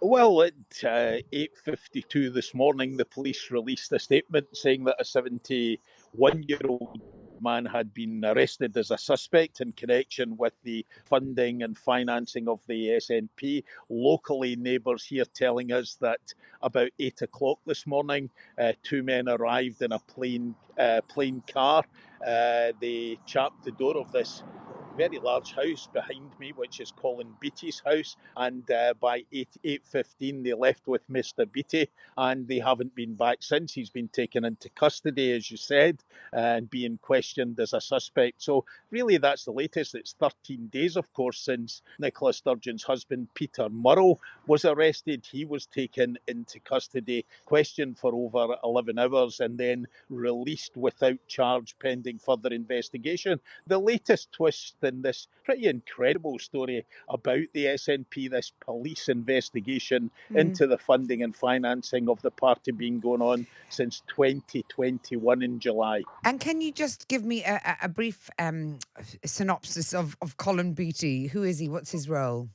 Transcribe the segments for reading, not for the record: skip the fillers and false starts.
Well, at 8:52 this morning, the police released a statement saying that a 71-year-old man had been arrested as a suspect in connection with the funding and financing of the SNP. Locally, neighbours here telling us that about 8 o'clock this morning, two men arrived in a plain car. They chapped the door of this very large house behind me, which is Colin Beattie's house. And by 8:15, they left with Mr. Beattie, and they haven't been back since. He's been taken into custody, as you said, and being questioned as a suspect. So really, that's the latest. It's 13 days, of course, since Nicola Sturgeon's husband, Peter Murrow, was arrested. He was taken into custody, questioned for over 11 hours, and then released without charge pending further investigation. The latest twist in this pretty incredible story about the SNP, this police investigation into the funding and financing of the party being going on since 2021 in July. And can you just give me a brief synopsis of Colin Beatty? Who is he? What's his role?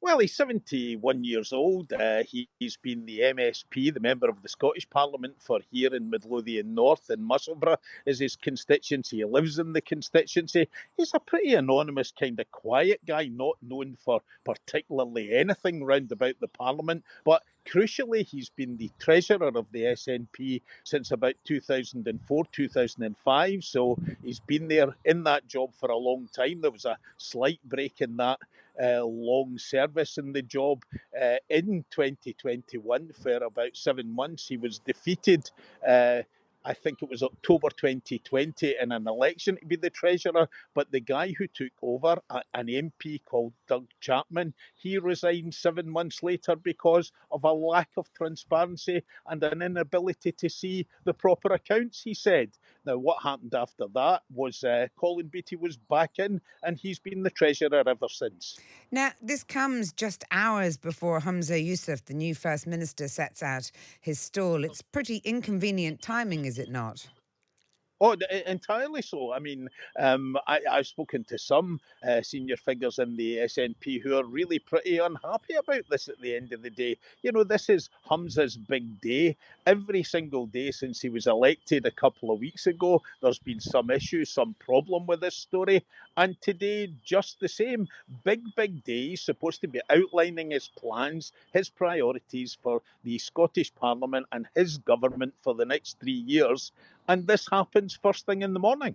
Well, he's 71 years old. He's been the MSP, the Member of the Scottish Parliament, for here in Midlothian North, and Musselburgh is his constituency. He lives in the constituency. He's a pretty anonymous, kind of quiet guy, not known for particularly anything round about the Parliament. But crucially, he's been the treasurer of the SNP since about 2004, 2005. So he's been there in that job for a long time. There was a slight break in that long service in the job in 2021 for about 7 months. He was defeated. I think it was October 2020 in an election to be the treasurer, but the guy who took over, an MP called Doug Chapman, he resigned 7 months later because of a lack of transparency and an inability to see the proper accounts, he said. Now, what happened after that was Colin Beattie was back in, and he's been the treasurer ever since. Now, this comes just hours before Humza Yousaf, the new First Minister, sets out his stall. It's pretty inconvenient timing, is it not? Oh, entirely so. I mean, I've spoken to some senior figures in the SNP who are really pretty unhappy about this at the end of the day. You know, this is Humza's big day. Every single day since he was elected a couple of weeks ago, there's been some issue, some problem with this story. And today, just the same. Big day. He's supposed to be outlining his plans, his priorities for the Scottish Parliament and his government for the next 3 years. And this happens first thing in the morning.